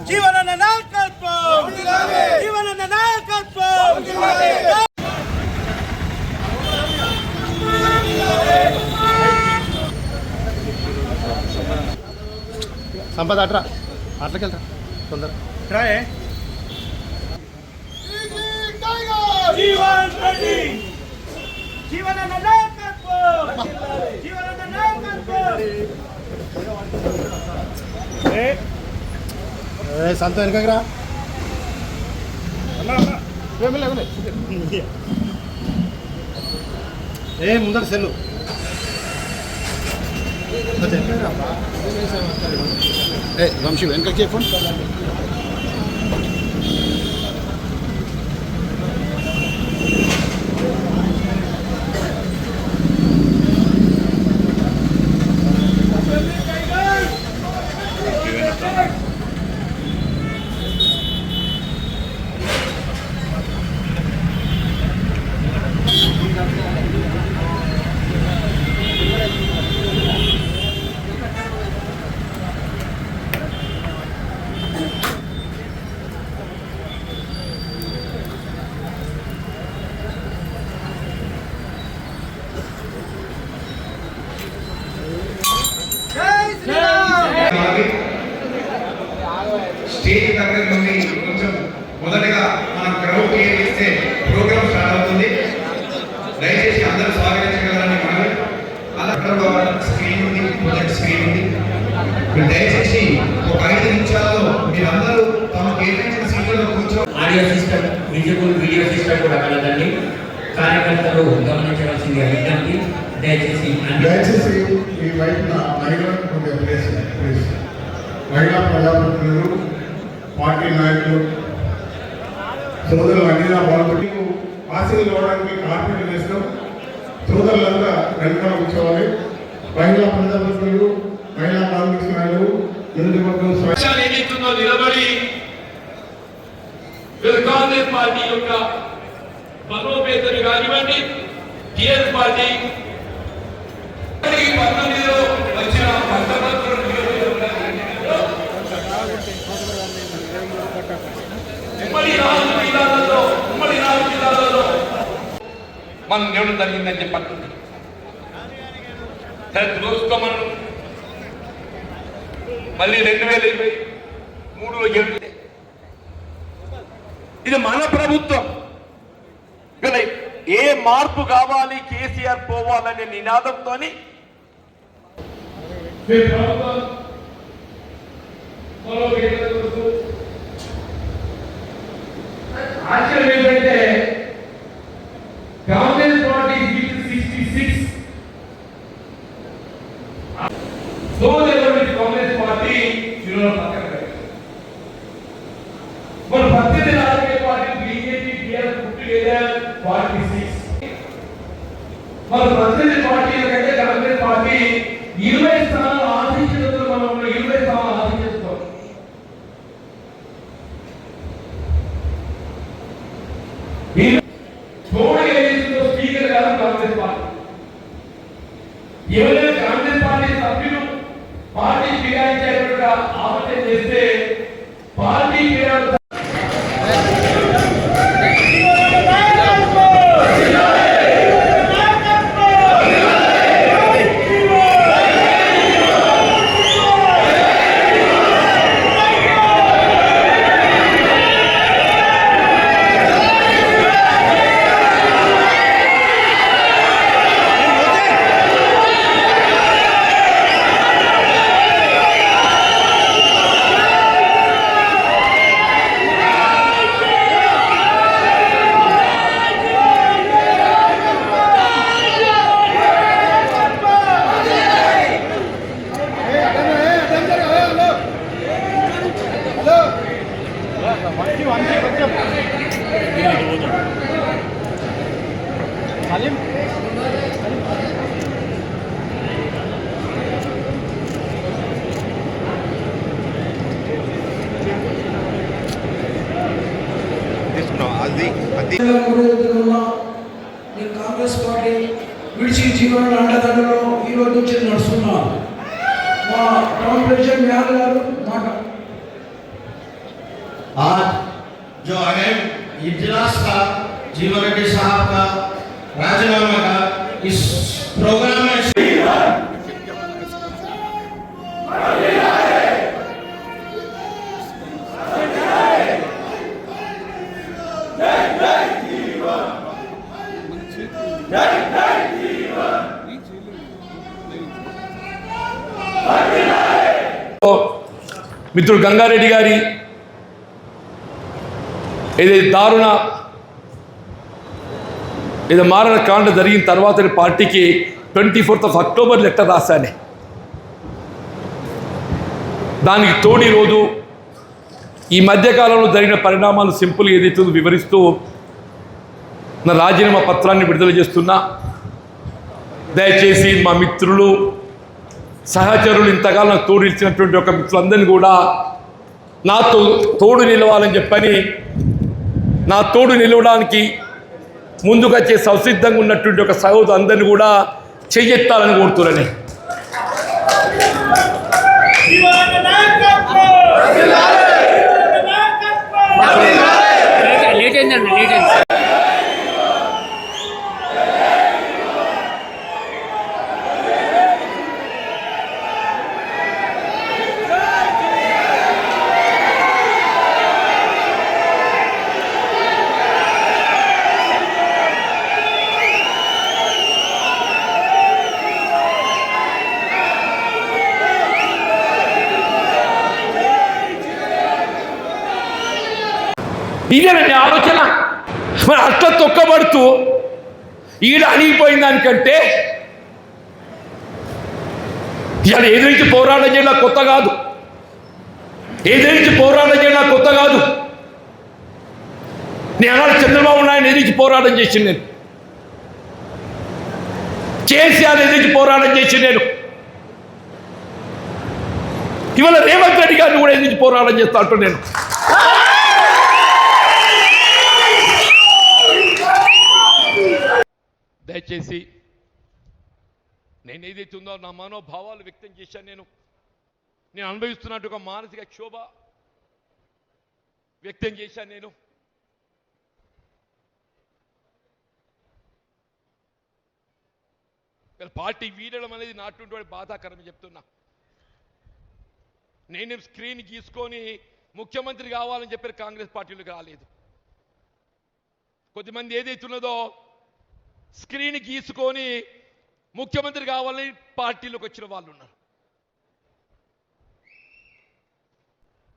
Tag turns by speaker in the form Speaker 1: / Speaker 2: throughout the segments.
Speaker 1: జీవన నాయకత్వం జీవన నాయకత్వం
Speaker 2: సంపద అట్రా అట్లకెళ్తా తొందర
Speaker 1: ట్రాయ్ జీవన్ రెడ్డి జీవన నాయకత్వం జీవన నాయకత్వం
Speaker 2: సంత వెనకరా ఏ ముందర సెల్లు వంశీ వెనకకి ఫోన్
Speaker 3: స్టేజ్ దగ్గర నుండి కొంచెం మొదటగా మనం క్రౌడ్ క్లియర్ చేస్తే ప్రోగ్రామ్ స్టార్ట్ అవుతుంది. దయచేసి అందరూ స్వాగతించగలరని మనవి. అలా స్క్రీన్ ఉంది, ప్రొజెక్ట్ స్క్రీన్ ఉంది. దయచేసి ఒక 5 నిమిషాల్లో మీరందరూ తమ కేటాయించిన సీట్లలో కూర్చో.
Speaker 4: Audio system, visible video system కూడా కలదండి. కార్యకర్తలు గమనించవలసిందిగా విజ్ఞప్తి. దయచేసి
Speaker 5: ఈ వైపున మహిళలకు కొద్దిగా ప్లేస్ మహిళా ప్రజాప్రతినిధులు, పార్టీ నాయకులు, సోదరులు అన్ని బాగుంటుంది. ఆశీలు ఇవ్వడానికి కార్పెట్ వేస్తాం. సోదరులంతా వెనుక కూర్చోవాలి. మహిళా ప్రజాప్రతినిధులు, మహిళా కాంగ్రెస్ నాయకులు
Speaker 6: ఏదైతుందో నిలబడి కాంగ్రెస్ పార్టీ యొక్క బలోపేతలు కానివ్వండి, టీఆర్ఎస్ పార్టీ 19లో వచ్చిన ఉమ్మడి 4 జిల్లాలలో మనం నేడు జరిగిందని చెప్పండి. మనం మళ్ళీ 2023లో గెలిస్తే ఇది మన ప్రభుత్వం. ఏ మార్పు కావాలి, కేసీఆర్ పోవాలనే నినాదంతో ఆశ్చర్యం ఏంటంటే కాంగ్రెస్ పార్టీ 66 కాంగ్రెస్ పార్టీ మన 18 రాజకీయ పార్టీ బీజేపీ, టీఆర్ఎస్ పుట్టిన 46. మన 18 పార్టీల కంటే కాంగ్రెస్ పార్టీ 20 స్థానాలు ఆశించినందుకు మనం 20 స్థానాలు ఆశించేస్తాం. స్పీకర్ కాదు కాంగ్రెస్ పార్టీ. ఎవరైనా కాంగ్రెస్ పార్టీ సభ్యులు పార్టీ ఫిరాయించేట్టుగా ఆలోచన చేస్తే పార్టీ ఫిరాయించ
Speaker 7: నేను కాంగ్రెస్ పార్టీ విడిచి జీవన అండదండలో ఈ రోజు నుంచి నడుస్తున్నాను. మా టౌన్ ప్రెసిడెంట్ యాదవ్ గారు మాట.
Speaker 8: आज जो अहम इजलास था जीवन रेड्डी साहब का राजीनामा का इस प्रोग्राम में
Speaker 6: మిత్రుడు గంగారెడ్డి గారి ఏదైతే దారుణ ఏదో మారణ కాండ జరిగిన తర్వాత పార్టీకి 24th అక్టోబర్ లెటర్ రాశానే. దానికి తోడి రోజు ఈ మధ్యకాలంలో జరిగిన పరిణామాలు సింపుల్గా ఏదైతే వివరిస్తూ నా రాజీనామా పత్రాన్ని విడుదల చేస్తున్నా. దయచేసి మా మిత్రులు సహచరులు ఇంతకాలం నాకు తోడు ఇచ్చినటువంటి ఒక మిత్రులందరినీ కూడా నాతో తోడు నిలవాలని చెప్పని నా తోడు నిలవడానికి ముందుగా సంసిద్ధంగా ఉన్నటువంటి ఒక సహోదరు అందరినీ కూడా చెయ్యెత్తాలని కోరుతున్నాను. ఇదేనండి ఆలోచన. మరి అట్లా తొక్కబడుతూ ఈడ అణిగిపోయిన దానికంటే ఇవాళ ఎదిరించి పోరాటం చేయడం కొత్త కాదు. ఎదిరించి పోరాటం చేయడం కొత్త కాదు. నేను అలా చంద్రబాబు నాయుడు ఎదిరించి పోరాటం చేసింది, నేను కేసీఆర్ ఎదిరించి పోరాటం చేసి నేను ఇవాళ రేవంత్ రెడ్డి గారిని కూడా ఎదిరించి పోరాటం చేస్తా అంటూ నేను. దయచేసి నేను ఏదైతే ఉందో నా మనోభావాలు వ్యక్తం చేశాను. నేను అనుభవిస్తున్నట్టు ఒక మానసిక క్షోభ వ్యక్తం చేశాను. నేను పార్టీ వీడడం అనేది నాటువంటి బాధాకరం చెప్తున్నా. నేనేం స్క్రీన్ గీసుకొని ముఖ్యమంత్రి కావాలని చెప్పారు, కాంగ్రెస్ పార్టీలోకి రాలేదు. కొద్దిమంది ఏదైతున్నదో స్క్రీన్ గీసుకొని ముఖ్యమంత్రి కావాలని పార్టీలోకి వచ్చిన వాళ్ళు ఉన్నారు.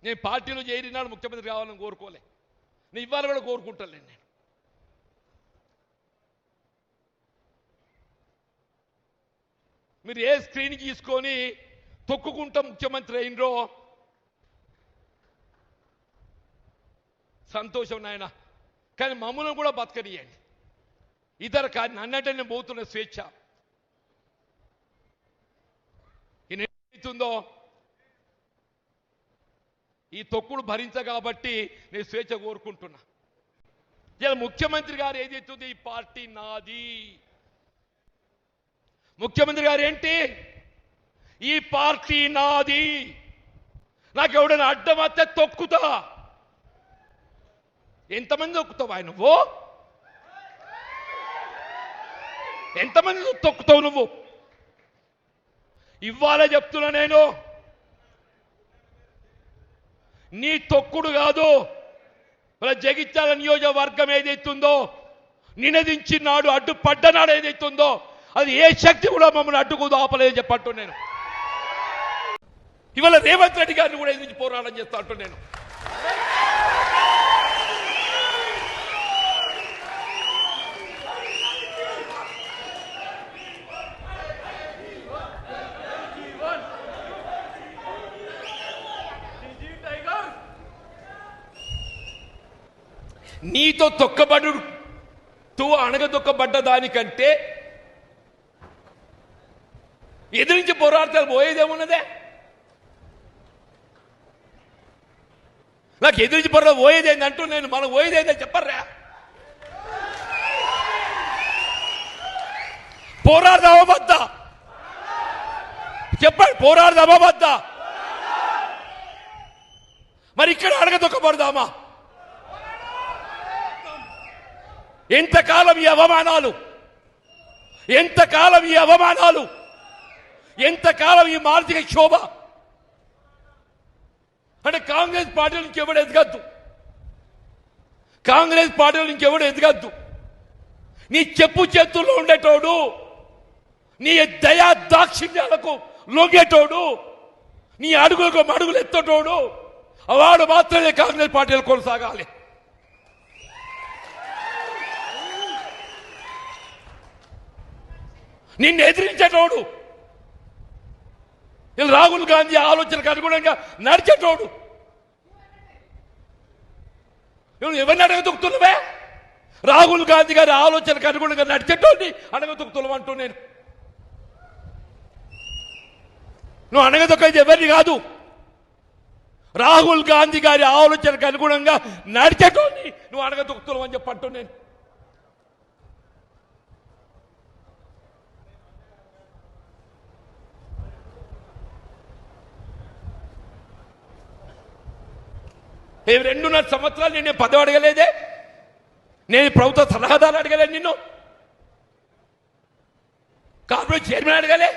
Speaker 6: నేను పార్టీలో చేరినాడు ముఖ్యమంత్రి కావాలని కోరుకోలే, నేను ఇవాళ కూడా కోరుకుంటాను. నేను మీరు ఏ స్క్రీన్ గీసుకొని తొక్కుకుంటా ముఖ్యమంత్రి అయినరో సంతోషం నాయన, కానీ మమ్మల్ని కూడా బతకనియండి. ఇతర నన్నట్టే నేను పోతున్న స్వేచ్ఛ ఏదైతుందో ఈ తొక్కుడు భరించ కాబట్టి నేను స్వేచ్ఛ కోరుకుంటున్నా. ఇలా ముఖ్యమంత్రి గారు ఏదైతుందో ఈ పార్టీ నాది. ముఖ్యమంత్రి గారు ఏంటి, ఈ పార్టీ నాది, నాకు ఎవడైనా అడ్డం వస్తే తొక్కుతా. ఎంతమంది తొక్కుతావా నువ్వు? ఎంతమంది తొక్కుతావు నువ్వు? ఇవ్వాలే చెప్తున్నా నేను, నీ తొక్కుడు కాదు. మన జగిత్యాల నియోజకవర్గం ఏదైతుందో నినదించి నాడు అడ్డుపడ్డనాడు ఏదైతుందో అది ఏ శక్తి కూడా మమ్మల్ని అడ్డుకోదు, ఆపలేదని చెప్పట్టు నేను. ఇవాళ రేవంత్ రెడ్డి గారిని కూడా ఎదిరించి పోరాటం చేస్తా అంటూ నేను. నీతో తొక్కబడు అణగదొక్కబడ్డ దానికంటే ఎదిరించి పోరాడతారు పోయేదేమున్నదే? నాకు ఎదిరించి పోయేదేంది అంటూ నేను మనం పోయేదేందని చెప్పర్రా. పోరాడదామా వద్దా చెప్పండి, పోరాడదామా వద్దా? మరి ఇక్కడ అడగదొక్కబడదామా? ఎంతకాలం ఈ అవమానాలు, ఎంతకాలం ఈ అవమానాలు, ఎంతకాలం ఈ మానసిక క్షోభ? అంటే కాంగ్రెస్ పార్టీ నుంచి ఎవడు ఎదగద్దు, కాంగ్రెస్ పార్టీ నుంచి ఎవడు ఎదగద్దు. నీ చెప్పు చేతుల్లో ఉండేటోడు, నీ దయా దాక్షిణ్యాలకు లొంగేటోడు, నీ అడుగులకు అడుగులు ఎత్తటోడు, వాడు మాత్రమే కాంగ్రెస్ పార్టీలు కొనసాగాలి. నిన్ను ఎదిరించేటోడు, రాహుల్ గాంధీ ఆలోచనకు అనుగుణంగా నడిచేటోడు, ఎవరిని అడగదొక్కుతున్నావే? రాహుల్ గాంధీ గారి ఆలోచనకు అనుగుణంగా నడిచేటోడిని అడగదొక్కుతున్నావు అంటూ నేను. నువ్వు అడగదొక్కేది ఎవరిని కాదు, రాహుల్ గాంధీ గారి ఆలోచనకు అనుగుణంగా నడిచేటోడిని నువ్వు అడగదొక్కుతున్నావు అని చెప్పంటూ నేను. ఏ 2.5 సంవత్సరాలు నేను పదవి అడగలేదే, నేను ప్రభుత్వ సలహాదారు అడగలేదు, నిన్ను కార్పొరేట్ చైర్మన్ అడగలే.